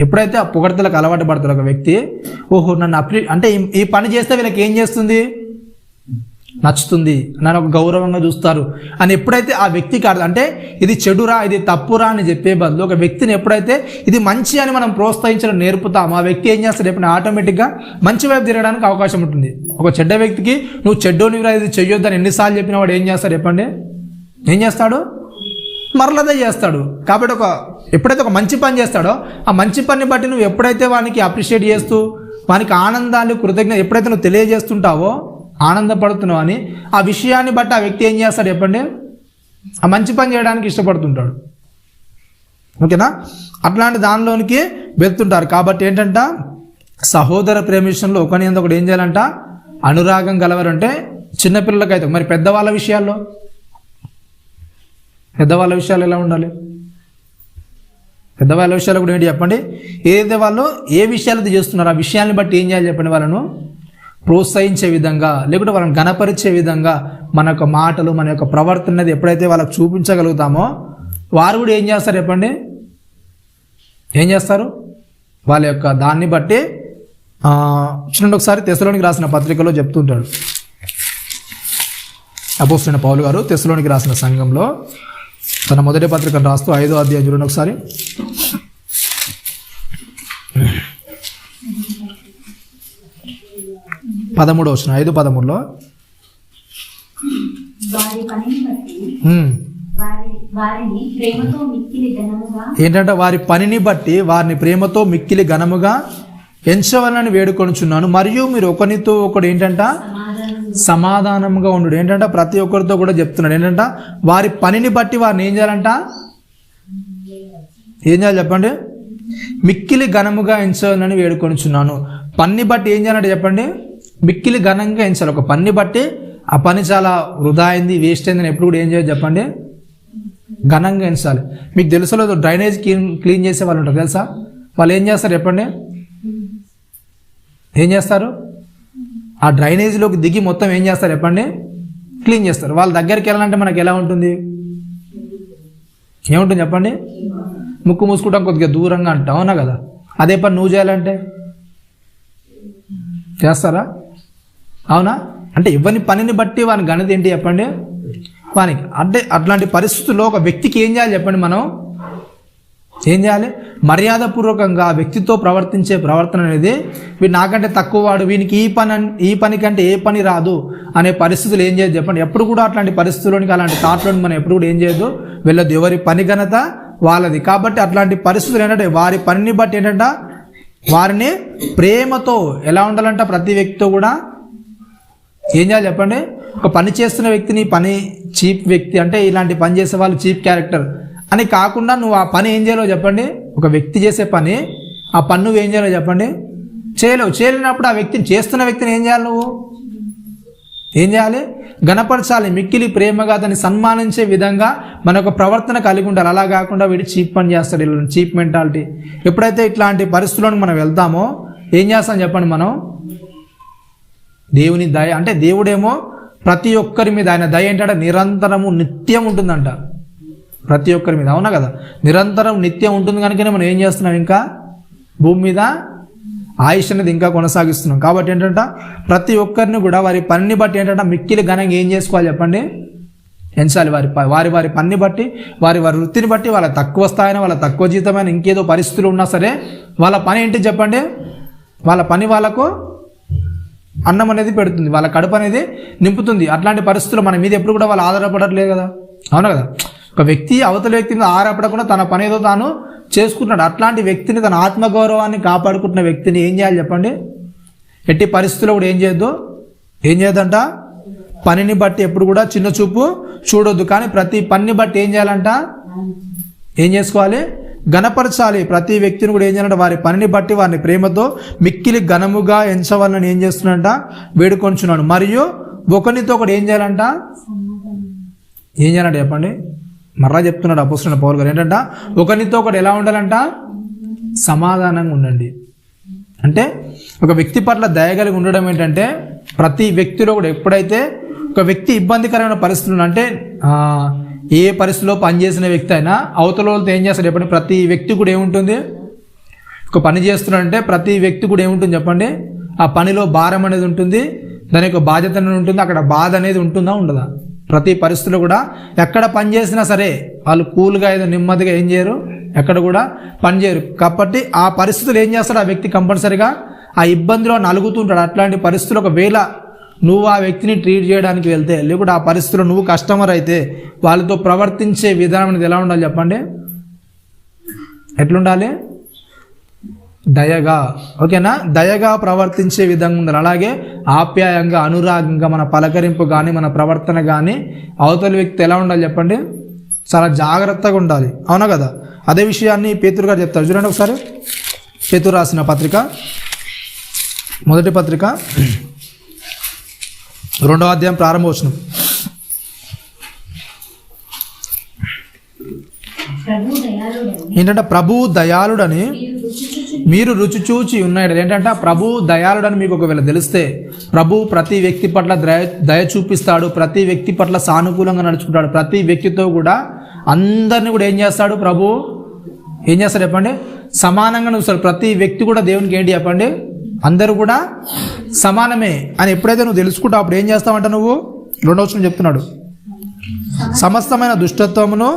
ఎప్పుడైతే ఆ పొగడ్తలకు అలవాటు పడతాడు ఒక వ్యక్తి, ఓహో నన్ను అంటే ఈ పని చేస్తే వీళ్ళకి ఏం చేస్తుంది? నచ్చుతుంది, నన్ను ఒక గౌరవంగా చూస్తారు అని ఎప్పుడైతే ఆ వ్యక్తికి అంటే ఇది చెడురా, ఇది తప్పురా అని చెప్పే బదులు ఒక వ్యక్తిని ఎప్పుడైతే ఇది మంచి అని మనం ప్రోత్సహించడం నేర్పుతామో ఆ వ్యక్తి ఏం చేస్తాడు? ఎప్పుడైనా ఆటోమేటిక్గా మంచి వైపు తిరగడానికి అవకాశం ఉంటుంది. ఒక చెడ్డ వ్యక్తికి నువ్వు చెడ్డోనివిరా, ఇది చెయ్యొద్దని ఎన్నిసార్లు చెప్పిన వాడు ఏం చేస్తాడు చెప్పండి? ఏం చేస్తాడు? మరలదే చేస్తాడు. కాబట్టి ఎప్పుడైతే ఒక మంచి పని చేస్తాడో ఆ మంచి పని బట్టి నువ్వు ఎప్పుడైతే వానికి అప్రిషియేట్ చేస్తూ వానికి ఆనందాలు, కృతజ్ఞత ఎప్పుడైతే నువ్వు తెలియజేస్తుంటావో, ఆనందపడుతున్నావు అని ఆ విషయాన్ని బట్టి ఆ వ్యక్తి ఏం చేస్తాడు చెప్పండి? ఆ మంచి పని చేయడానికి ఇష్టపడుతుంటాడు. ఓకేనా? అట్లాంటి దానిలోనికి వెళ్తుంటారు. కాబట్టి ఏంటంట, సహోదర ప్రేమ విషయంలో ఒకని ఒకటి ఏం చేయాలంట? అనురాగం గలవారంటే చిన్నపిల్లలకైతే, మరి పెద్దవాళ్ళ విషయాల్లో ఎలా ఉండాలి? పెద్దవాళ్ళ విషయాలు కూడా ఏంటి చెప్పండి? ఏదైతే వాళ్ళు ఏ విషయాలు చేస్తున్నారో ఆ విషయాన్ని బట్టి ఏం చేయాలి చెప్పండి? వాళ్ళను ప్రోత్సహించే విధంగా, లేకుంటే వాళ్ళని గణపరిచే విధంగా మన యొక్క మాటలు, మన యొక్క ప్రవర్తన అనేది ఎప్పుడైతే వాళ్ళకి చూపించగలుగుతామో వారు కూడా ఏం చేస్తారు చెప్పండి? ఏం చేస్తారు? వాళ్ళ యొక్క దాన్ని బట్టి చూడండి. ఒకసారి తెస్సలోనికి రాసిన పత్రికలో చెప్తుంటాడు అపోస్తలుడైన పౌలు గారు. తెస్సలోనికి రాసిన సంఘంలో తన మొదటి పత్రికను రాస్తూ 5వ అధ్యాయం చూడండి ఒకసారి. 13వ వచనం, 5:13లో ఏంటంటే వారి పనిని బట్టి వారిని ప్రేమతో మిక్కిలి ఘనముగా ఎంచవలనని వేడుకొనుచున్నాను, మరియు మీరు ఒకరితో ఒకడు ఏంటంట సమాధానంగా ఉండు. ఏంటంటే ప్రతి ఒక్కరితో కూడా చెప్తున్నాడు ఏంటంట, వారి పనిని బట్టి వారిని ఏం చేయాలంట? ఏం చేయాలి చెప్పండి? మిక్కిలి ఘనముగా ఎంచవాలని వేడుకొనుచున్నాను. పని బట్టి ఏం చేయాలంటే చెప్పండి? మిక్కిలి ఘనంగా ఎంచాలి. ఒక పని బట్టి ఆ పని చాలా వృధా అయింది, వేస్ట్ అయిందని ఎప్పుడు కూడా ఏం చేయాలి చెప్పండి? ఘనంగా ఎంచాలి. మీకు తెలుసలేదు, డ్రైనేజ్ క్లీన్ చేసే వాళ్ళు ఉంటారు తెలుసా? వాళ్ళు ఏం చేస్తారు చెప్పండి? ఏం చేస్తారు? ఆ డ్రైనేజీలోకి దిగి మొత్తం ఏం చేస్తారు చెప్పండి? క్లీన్ చేస్తారు. వాళ్ళ దగ్గరికి వెళ్ళాలంటే మనకి ఎలా ఉంటుంది? ఏముంటుంది చెప్పండి? ముక్కు మూసుకుంటాం, కొద్దిగా దూరంగా అంటాం, అవునా కదా? అదే పని నువ్వు చేయాలంటే చేస్తారా? అవునా? అంటే ఇవ్వని పనిని బట్టి వాని ఘనత ఏంటి చెప్పండి? వానికి అంటే అట్లాంటి పరిస్థితుల్లో ఒక వ్యక్తికి ఏం చేయాలి చెప్పండి? మనం ఏం చేయాలి? మర్యాదపూర్వకంగా ఆ వ్యక్తితో ప్రవర్తించే ప్రవర్తన అనేది, వీడు నాకంటే తక్కువ వాడు, వీనికి ఈ పని కంటే ఏ పని రాదు అనే పరిస్థితులు ఏం చేయదు చెప్పండి? ఎప్పుడు కూడా అట్లాంటి పరిస్థితుల్లోనికి, అలాంటి థాట్లోని మనం ఎప్పుడు కూడా ఏం చేయదు, వెళ్ళొద్దు. ఎవరి పని ఘనత వాళ్ళది. కాబట్టి అట్లాంటి పరిస్థితులు ఏంటంటే వారి పనిని బట్టి ఏంటంట, వారిని ప్రేమతో ఎలా ఉండాలంట? ప్రతి వ్యక్తితో కూడా ఏం చేయాలి చెప్పండి? ఒక పని చేస్తున్న వ్యక్తిని, పని చీప్ వ్యక్తి అంటే ఇలాంటి పని చేసే వాళ్ళు చీప్ క్యారెక్టర్ అని కాకుండా నువ్వు ఆ పని ఏం చేయాలో చెప్పండి? ఒక వ్యక్తి చేసే పని, ఆ పని నువ్వు ఏం చేయాలో చెప్పండి? చేయలేనప్పుడు ఆ వ్యక్తిని, చేస్తున్న వ్యక్తిని ఏం చేయాలి? నువ్వు ఏం చేయాలి? గణపరచాలి. మిక్కిలి ప్రేమగా అతన్ని సన్మానించే విధంగా మన ఒక ప్రవర్తన కలిగి ఉండాలి. అలా కాకుండా వీడు చీప్ పని చేస్తాడు, ఇలా చీప్ మెంటాలిటీ. ఎప్పుడైతే ఇట్లాంటి పరిస్థితులను మనం వెళ్తామో ఏం చేస్తాం చెప్పండి? మనం దేవుని దయ అంటే దేవుడేమో ప్రతి ఒక్కరి మీద, ఆయన దయ ఏంటంటే నిరంతరము నిత్యం ఉంటుందంట ప్రతి ఒక్కరి మీద, అవునా కదా? నిరంతరం నిత్యం ఉంటుంది కనుకనే మనం ఏం చేస్తున్నాం? ఇంకా భూమి మీద ఆయుష్ అనేది ఇంకా కొనసాగిస్తున్నాం. కాబట్టి ఏంటంటే ప్రతి ఒక్కరిని కూడా వారి పనిని బట్టి ఏంటంటే మిక్కిలి ఘనంగా ఏం చేసుకోవాలి చెప్పండి? ఎంచాలి. వారి పనిని బట్టి, వారి వృత్తిని బట్టి, వాళ్ళ తక్కువ స్థాయిన, వాళ్ళ తక్కువ జీతమైన ఇంకేదో పరిస్థితులు ఉన్నా సరే వాళ్ళ పని ఏంటి చెప్పండి? వాళ్ళ పని వాళ్ళకు అన్నం అనేది పెడుతుంది, వాళ్ళ కడుపు అనేది నింపుతుంది. అట్లాంటి పరిస్థితులు మన మీద ఎప్పుడు కూడా వాళ్ళు ఆధారపడట్లేదు కదా, అవునా కదా? ఒక వ్యక్తి అవతల వ్యక్తి మీద ఆధారపడకుండా తన పని ఏదో తాను చేసుకుంటున్నాడు. అట్లాంటి వ్యక్తిని, తన ఆత్మగౌరవాన్ని కాపాడుకుంటున్న వ్యక్తిని ఏం చేయాలి చెప్పండి? ఎట్టి పరిస్థితుల్లో కూడా ఏం చేయొద్దంట? పనిని బట్టి ఎప్పుడు కూడా చిన్న చూపు చూడొద్దు. కానీ ప్రతి పనిని బట్టి ఏం చేయాలంట? ఏం చేసుకోవాలి? ఘనపరచాలి. ప్రతి వ్యక్తిని కూడా ఏం చేయాలంటే వారి పనిని బట్టి వారిని ప్రేమతో మిక్కిలి ఘనముగా ఎంచవాలని ఏం చేస్తున్నట వేడుకొంచున్నాను. మరియు ఒకరితో ఒకటి ఏం చేయాలంట చెప్పండి, మరలా చెప్తున్నాడు అపోస్తలుడైన పౌలు గారు ఏంటంట, ఒకరితో ఒకటి ఎలా ఉండాలంట, సమాధానంగా ఉండండి. అంటే ఒక వ్యక్తి పట్ల దయగలిగి ఉండడం ఏంటంటే, ప్రతి వ్యక్తిలో కూడా ఎప్పుడైతే ఒక వ్యక్తి ఇబ్బందికరమైన పరిస్థితులు అంటే ఏ పరిస్థితిలో పనిచేసిన వ్యక్తి అయినా అవతల వాళ్ళతో ఏం చేస్తాడు చెప్పండి, ప్రతి వ్యక్తి కూడా ఏముంటుంది, ఒక పని చేస్తున్నాడంటే ప్రతి వ్యక్తి కూడా ఏముంటుంది చెప్పండి, ఆ పనిలో భారం అనేది ఉంటుంది, దాని యొక్క బాధ్యత అనేది ఉంటుంది, అక్కడ బాధ అనేది ఉంటుందా ఉండదా? ప్రతి పరిస్థితుల్లో కూడా ఎక్కడ పని చేసినా సరే వాళ్ళు కూల్గా ఏదో నెమ్మదిగా ఏం చేయరు, ఎక్కడ కూడా పని చేయరు. కాబట్టి ఆ పరిస్థితులు ఏం చేస్తాడు ఆ వ్యక్తి కంపల్సరిగా ఆ ఇబ్బందిలో నలుగుతుంటాడు. అట్లాంటి పరిస్థితులు ఒకవేళ నువ్వు ఆ వ్యక్తిని ట్రీట్ చేయడానికి వెళ్తే, లేకుంటే ఆ పరిస్థితుల్లో నువ్వు కస్టమర్ అయితే వాళ్ళతో ప్రవర్తించే విధానం అనేది ఎలా ఉండాలి చెప్పండి, ఎట్లుండాలి, దయగా. ఓకేనా, దయగా ప్రవర్తించే విధంగా ఉండాలి. అలాగే ఆప్యాయంగా అనురాగంగా మన పలకరింపు కానీ మన ప్రవర్తన కానీ అవతలి వ్యక్తి ఎలా ఉండాలి చెప్పండి, చాలా జాగ్రత్తగా ఉండాలి. అవునా కదా? అదే విషయాన్ని పేతురు గారు చెప్తారు. చూడండి ఒకసారి, పేతురు రాసిన పత్రిక, మొదటి పత్రిక 2వ అధ్యాయం ప్రారంభవచనం. ఏంటంటే ప్రభు దయాళుడని మీరు రుచి చూచి ఉన్నాడు. ఏంటంటే ప్రభు దయాళుడని మీకు ఒకవేళ తెలిస్తే, ప్రభు ప్రతి వ్యక్తి పట్ల దయ చూపిస్తాడు, ప్రతి వ్యక్తి పట్ల సానుకూలంగా నడుచుకుంటాడు, ప్రతి వ్యక్తితో కూడా అందరినీ కూడా ఏం చేస్తాడు, ప్రభు ఏం చేస్తాడు చెప్పండి, సమానంగా చూస్తాడు. ప్రతి వ్యక్తి కూడా దేవునికి ఏంటి చెప్పండి, అందరూ కూడా సమానమే అని ఎప్పుడైతే నువ్వు తెలుసుకుంటావు అప్పుడు ఏం చేస్తావంట నువ్వు, 2వ వచనం చెప్తున్నాడు, సమస్తమైన దుష్టత్వమును,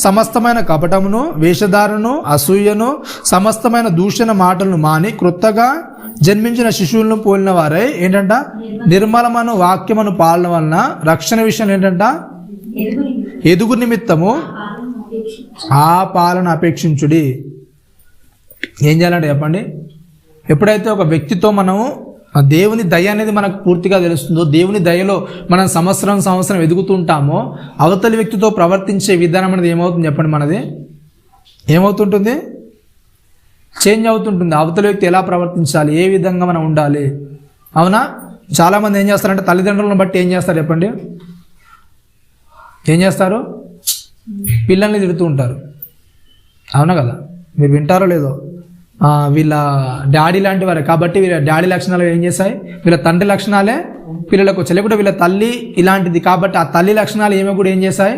సమస్తమైన కపటమును, వేషధారను, అసూయను, సమస్తమైన దూషణ మాటలను మాని క్రొత్తగా జన్మించిన శిశువులను పోలిన వారై ఏంటంట, నిర్మలమైన వాక్యమును పాలన వలన రక్షణ విషయం ఏంటంట, ఎదుగు నిమిత్తము ఆ పాలన అపేక్షించుడి. ఏం చేయాలంటే చెప్పండి, ఎప్పుడైతే ఒక వ్యక్తితో మనము దేవుని దయ అనేది మనకు పూర్తిగా తెలుస్తుందో, దేవుని దయలో మనం సంవత్సరం ఎదుగుతుంటామో, అవతలి వ్యక్తితో ప్రవర్తించే విధానం అనేది ఏమవుతుంది చెప్పండి, మనది ఏమవుతుంటుంది, చేంజ్ అవుతుంటుంది. అవతలి వ్యక్తి ఎలా ప్రవర్తించాలి, ఏ విధంగా మనం ఉండాలి. అవునా? చాలామంది ఏం చేస్తారంటే తల్లిదండ్రులను బట్టి ఏం చేస్తారు చెప్పండి, ఏం చేస్తారు, పిల్లల్ని తిడుతూ ఉంటారు. అవునా కదా? మీరు వింటారో లేదో, వీళ్ళ డాడీ లాంటి వారే కాబట్టి వీళ్ళ డాడీ లక్షణాలు ఏం చేస్తాయి, వీళ్ళ తండ్రి లక్షణాలే పిల్లలకు వచ్చాయి. లేకుంటే వీళ్ళ తల్లి ఇలాంటిది కాబట్టి ఆ తల్లి లక్షణాలు ఏమో కూడా ఏం చేస్తాయి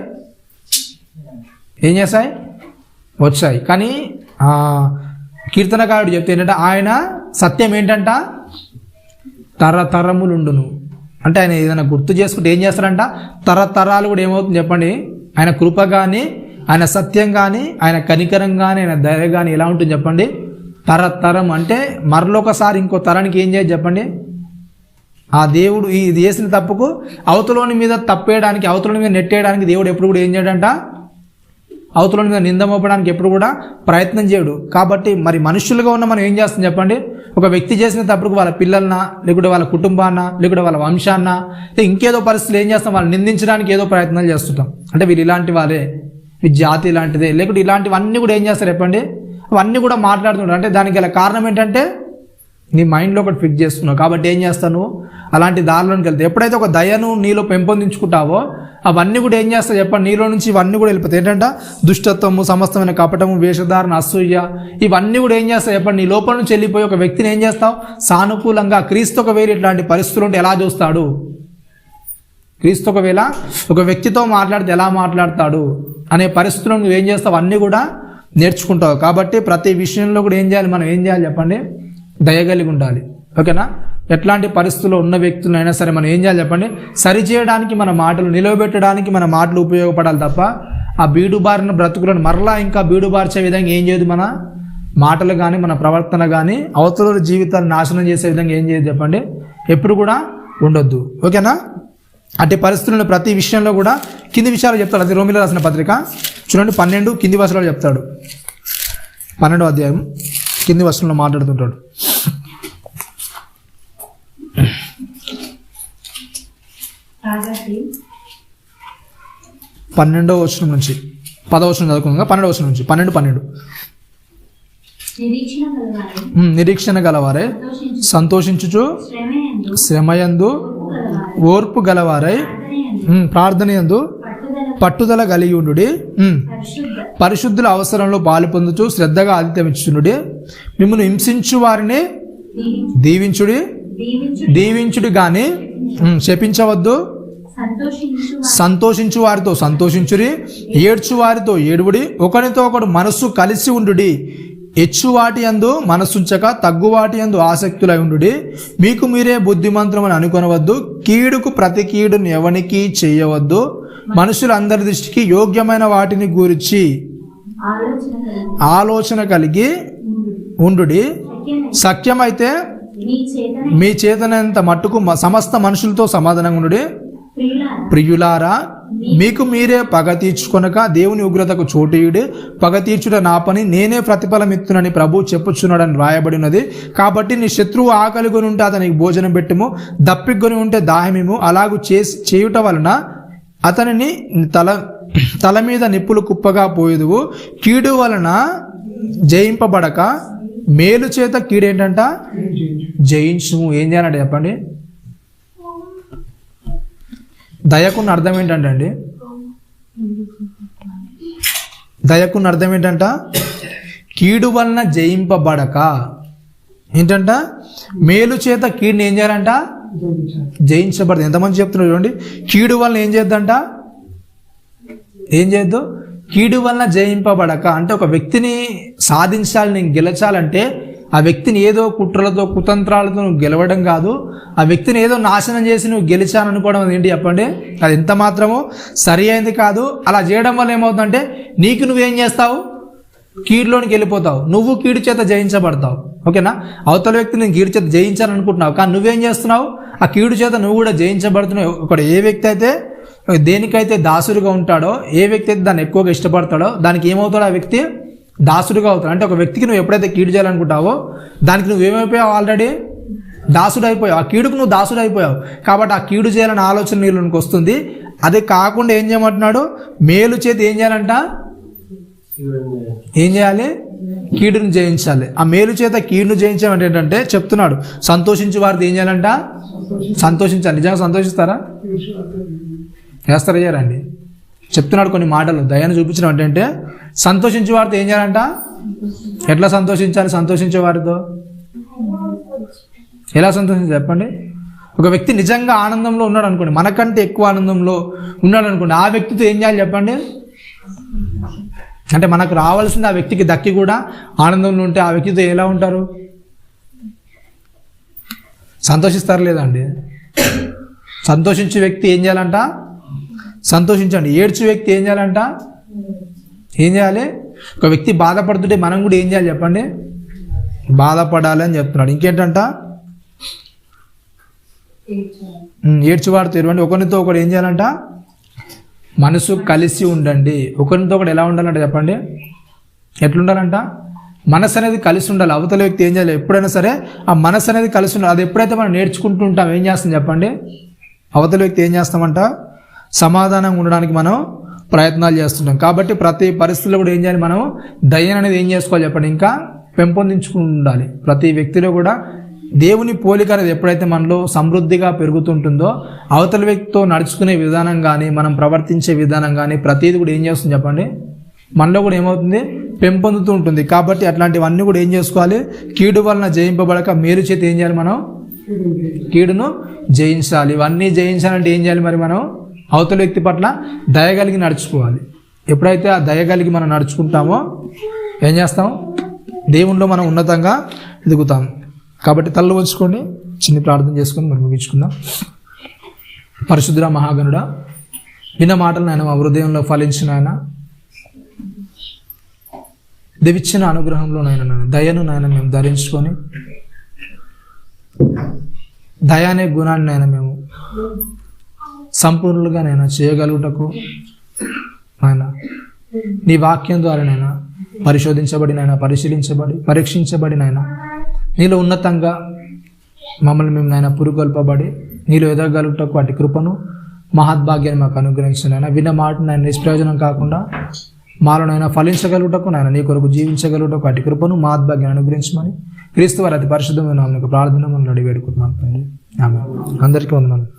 వచ్చాయి. కానీ కీర్తనకారుడు చెప్తే ఏంటంటే, ఆయన సత్యం ఏంటంట, తరతరములుండును. అంటే ఆయన ఏదైనా గుర్తు చేసుకుంటే ఏం చేస్తారంట, తరతరాలు కూడా ఏమవుతుంది చెప్పండి, ఆయన కృప కానీ, ఆయన సత్యం కానీ, ఆయన కనికరం కానీ, ఆయన దయ కానీ ఎలా ఉంటుంది చెప్పండి, తరతరం. అంటే మరొకసారి ఇంకో తరానికి ఏం చేయదు చెప్పండి, ఆ దేవుడు ఇది చేసిన తప్పుకు అవతలోని మీద తప్పేయడానికి, అవతలోని మీద నెట్టేయడానికి దేవుడు ఎప్పుడు కూడా ఏం చేయడంట, అవతలోని మీద నింద మోపడానికి ఎప్పుడు కూడా ప్రయత్నం చేయడు. కాబట్టి మరి మనుషులుగా ఉన్న మనం ఏం చేస్తాం చెప్పండి, ఒక వ్యక్తి చేసిన తప్పుకు వాళ్ళ పిల్లలన్నా, లేకుంటే వాళ్ళ కుటుంబాన్న, లేకుంటే వాళ్ళ వంశాన్న, ఇంకేదో పరిస్థితులు ఏం చేస్తాం, వాళ్ళు నిందించడానికి ఏదో ప్రయత్నాలు చేస్తుంటాం. అంటే వీళ్ళు ఇలాంటి వారే, ఈ జాతి ఇలాంటిదే, లేకుంటే ఇలాంటివన్నీ కూడా ఏం చేస్తారు చెప్పండి, అవన్నీ కూడా మాట్లాడుతుంటారు. అంటే దానికి గల కారణం ఏంటంటే నీ మైండ్లో ఒకటి ఫిక్స్ చేస్తున్నావు. కాబట్టి ఏం చేస్తాను, అలాంటి దారిలోకి వెళ్తే ఎప్పుడైతే ఒక దయను నీలో పెంపొందించుకుంటావో అవన్నీ కూడా ఏం చేస్తావు చెప్పండి, నీలో నుంచి ఇవన్నీ కూడా వెళ్ళిపోతాయి. ఏంటంటే దుష్టత్వము, సమస్తమైన కపటము, వేషధారణ, అసూయ, ఇవన్నీ కూడా ఏం చేస్తావు చెప్పండి, నీ లోపల నుంచి వెళ్ళిపోయి ఒక వ్యక్తిని ఏం చేస్తావు, సానుకూలంగా క్రీస్తు ఒకవేళ ఇట్లాంటి పరిస్థితులు ఉంటే ఎలా చూస్తాడు, క్రీస్తు ఒకవేళ ఒక వ్యక్తితో మాట్లాడితే ఎలా మాట్లాడతాడు అనే పరిస్థితులను నువ్వు ఏం చేస్తావు, అన్నీ కూడా నేర్చుకుంటావు. కాబట్టి ప్రతి విషయంలో కూడా ఏం చేయాలి, మనం ఏం చేయాలి చెప్పండి, దయగలిగి ఉండాలి. ఓకేనా? ఎట్లాంటి పరిస్థితుల్లో ఉన్న వ్యక్తులైనా సరే మనం ఏం చేయాలి చెప్పండి, సరిచేయడానికి మన మాటలు, నిలవబెట్టడానికి మన మాటలు ఉపయోగపడాలి తప్ప ఆ బీడుబారిన బ్రతుకులను మరలా ఇంకా బీడుబార్చే విధంగా ఏం చేయదు, మన మాటలు కానీ మన ప్రవర్తన కానీ అవతల జీవితాన్ని నాశనం చేసే విధంగా ఏం చేయదు చెప్పండి, ఎప్పుడు కూడా ఉండొద్దు. ఓకేనా? అట్టి పరిస్థితుల్లో ప్రతి విషయంలో కూడా కింది విషయాలు చెప్తాడు. అది రోమిలో రాసిన పత్రిక చూడండి 12 కింది వచనాలు చెప్తాడు. 12వ అధ్యాయం కింది వచనంలో మాట్లాడుతుంటాడు. 12వ వచనం నుంచి 10వ వచనం చదువుకుందాం. 12వ వచనం నుంచి 12. నిరీక్షణ గలవారై సంతోషించుచు శ్రమయందు ఓర్పు గలవారై ప్రార్థనయందు పట్టుదల కలిగి ఉండుడి. పరిశుద్ధుల అవసరంలో పాలు పొందుచు శ్రద్ధగా ఆతిథ్యమిచ్చుచుండుడి. మిమ్మల్ని హింసించు వారిని దీవించుడి గాని శపించవద్దు. సంతోషించు వారితో సంతోషించుడి, ఏడ్చు వారితో ఏడువుడి. ఒకరితో ఒకడు మనస్సు కలిసి ఉండుడి. హెచ్చువాటి యందు మనస్సుంచక తగ్గువాటి యందు ఆసక్తులై ఉండుడి. మీకు మీరే బుద్ధిమంతులమని అనుకొనవద్దు. కీడుకు ప్రతి కీడును ఎవనికి చేయవద్దు. మనుషులందరి దృష్టికి యోగ్యమైన వాటిని గురించి ఆలోచన కలిగి ఉండుడి. సఖ్యమైతే మీ చేతనంత మట్టుకు సమస్త మనుషులతో సమాధానంగా ఉండుడి. ప్రియులారా, మీకు మీరే పగ తీర్చుకొనక దేవుని ఉగ్రతకు చోటీయుడి. పగ తీర్చుట నా పని, నేనే ప్రతిఫలమిత్తునని ప్రభు చెప్పుచున్నాడని రాయబడినది. కాబట్టి నీ శత్రువు ఆకలిగొని ఉంటే అతనికి భోజనం పెట్టుము, దప్పిగొని ఉంటే దాహమిము. అలాగూ చేయుట వలన అతనిని తల మీద నిప్పులు కుప్పగా పోయేదువు. కీడు వలన జయింపబడక మేలు చేత కీడేంటంట జయించు. ఏం చేయాలంటే చెప్పండి. దయకున్న అర్థం ఏంటంటే అండి, దయకున్న అర్థం ఏంటంట కీడు వలన జయింపబడక ఏంటంట మేలు చేత కీడుని ఏం చేయాలంట జయించబడదు. ఎంతమంది చెప్తున్నారు చూడండి. కీడు వలన ఏం చేద్దంట ఏం చేయొద్దు. కీడు వలన జయింపబడక అంటే ఒక వ్యక్తిని సాధించాలి, నేను గెలచాలంటే ఆ వ్యక్తిని ఏదో కుట్రలతో కుతంత్రాలతో నువ్వు గెలవడం కాదు. ఆ వ్యక్తిని ఏదో నాశనం చేసి నువ్వు గెలిచాను అనుకోవడం ఏంటి చెప్పండి, అది ఎంత మాత్రమో సరి అయింది కాదు. అలా చేయడం వల్ల ఏమవుతుందంటే నీకు నువ్వేం చేస్తావు, కీడులోనికి వెళ్ళిపోతావు. నువ్వు కీడు చేత జయించబడతావు. ఓకేనా. అవతల వ్యక్తిని నేను కీడు చేత జయించాలనుకుంటున్నావు, కానీ నువ్వేం చేస్తున్నావు, ఆ కీడు చేత నువ్వు కూడా జయించబడుతున్నావు. ఒకటి ఏ వ్యక్తి అయితే దేనికైతే దాసుడిగా ఉంటాడో, ఏ వ్యక్తి అయితే దాన్ని ఎక్కువగా ఇష్టపడతాడో దానికి ఏమవుతాడో ఆ వ్యక్తి దాసుడిగా అవుతాడు. అంటే ఒక వ్యక్తికి నువ్వు ఎప్పుడైతే కీడు చేయాలనుకుంటావో దానికి నువ్వేమైపోయావు, ఆల్రెడీ దాసుడు అయిపోయావు. ఆ కీడుకు నువ్వు దాసుడు అయిపోయావు. కాబట్టి ఆ కీడు చేయాలనే ఆలోచన నీలోనికి వస్తుంది. అదే కాకుండా ఏం చేయమంటున్నాడు, మేలు చేతి ఏం చేయాలంట, ఏం చేయాలి, కీడును జయించాలి. ఆ మేలు చేత కీడును జయించాలంటే ఏంటంటే చెప్తున్నాడు, సంతోషించే వారిది ఏం చేయాలంట సంతోషించాలి. నిజంగా సంతోషిస్తారా, చేస్తారా చేయరండి. చెప్తున్నాడు కొన్ని మాటలు దయను చూపించడం అంటే సంతోషించే వారితో ఏం చేయాలంట, ఎట్లా సంతోషించాలి, సంతోషించే వారితో ఎలా సంతోషించాలి చెప్పండి. ఒక వ్యక్తి నిజంగా ఆనందంలో ఉన్నాడు అనుకోండి, మనకంటే ఎక్కువ ఆనందంలో ఉన్నాడు అనుకోండి, ఆ వ్యక్తితో ఏం చేయాలి చెప్పండి. అంటే మనకు రావాల్సింది ఆ వ్యక్తికి దక్కి కూడా ఆనందంలో ఉంటే ఆ వ్యక్తితో ఎలా ఉంటారు, సంతోషిస్తారు లేదండి. సంతోషించే వ్యక్తి ఏం చేయాలంట సంతోషించండి. ఏడ్చే వ్యక్తి ఏం చేయాలంట ఏం చేయాలి. ఒక వ్యక్తి బాధపడుతుంటే మనం కూడా ఏం చేయాలి చెప్పండి, బాధపడాలి అని చెప్తున్నాడు. ఇంకేంటంట ఏడ్చివాడితో ఇవ్వండి. ఒకరితో ఒకటి ఏం చేయాలంట మనసు కలిసి ఉండండి. ఒకరితో ఒకటి ఎలా ఉండాలంట చెప్పండి, ఎట్లుండాలంట మనసు అనేది కలిసి ఉండాలి. అవతల వ్యక్తి ఏం చేయాలి, ఎప్పుడైనా సరే ఆ మనసు అనేది కలిసి ఉండాలి. అది ఎప్పుడైతే మనం నేర్చుకుంటూ ఉంటాం ఏం చేస్తాం చెప్పండి, అవతల వ్యక్తి ఏం చేస్తామంట సమాధానంగా ఉండడానికి మనం ప్రయత్నాలు చేస్తుంటాం. కాబట్టి ప్రతి పరిస్థితుల్లో కూడా ఏం చేయాలి, మనం దయ అనేది ఏం చేసుకోవాలి చెప్పండి, ఇంకా పెంపొందించుకుని ఉండాలి. ప్రతి వ్యక్తిలో కూడా దేవుని పోలిక అనేది ఎప్పుడైతే మనలో సమృద్ధిగా పెరుగుతుంటుందో అవతల వ్యక్తితో నడుచుకునే విధానం కానీ మనం ప్రవర్తించే విధానం కానీ ప్రతిదీ కూడా ఏం చేస్తుంది చెప్పండి, మనలో కూడా ఏమవుతుంది పెంపొందుతూ ఉంటుంది. కాబట్టి అట్లాంటివన్నీ కూడా ఏం చేసుకోవాలి, కీడు వలన జయింపబడక మేలు చేతి ఏం చేయాలి, మనం కీడును జయించాలి. ఇవన్నీ జయించాలంటే ఏం చేయాలి మరి, మనం అవతల వ్యక్తి పట్ల దయగలిగి నడుచుకోవాలి. ఎప్పుడైతే ఆ దయగలిగి మనం నడుచుకుంటామో ఏం చేస్తాం, దేవునిలో మనం ఉన్నతంగా ఎదుగుతాం. కాబట్టి తల్లు వంచుకొని చిన్న ప్రార్థన చేసుకొని మనం ముగించుకుందాం. పరిశుద్ధుడ మహాగణుడా, విన్న మాటలు ఆయన మా హృదయంలో ఫలించిన ఆయన దేవిచ్చిన అనుగ్రహంలో నాయన దయను నాయన మేము ధరించుకొని దయ అనే గుణాన్ని నాయన మేము సంపూర్ణంగా నేను చేయగలుగుటకు ఆయన నీ వాక్యం ద్వారా నైనా పరిశోధించబడినైనా పరిశీలించబడి పరీక్షించబడినైనా నీలో ఉన్నతంగా మమ్మల్ని మేము నాయన పురుగొల్పబడి నీలో ఎదగలుగుటకు వాటి కృపను మహద్భాగ్యాన్ని మాకు అనుగ్రహించినైనా విన్న మాట నేను నిష్ప్రయోజనం కాకుండా మాలోనైనా ఫలించగలుగుటకు నాయన నీ కొరకు జీవించగలుగుటకు అటు కృపను మా ఆత్మభాగ్యాన్ని అనుగ్రహించమని క్రీస్తు వారి అతి పరిశుద్ధమైన నామమున ప్రార్థన మనం అడిగి వేడుకుంటున్నాను తండ్రి. ఆమేన్. అందరికీ వందనాలు.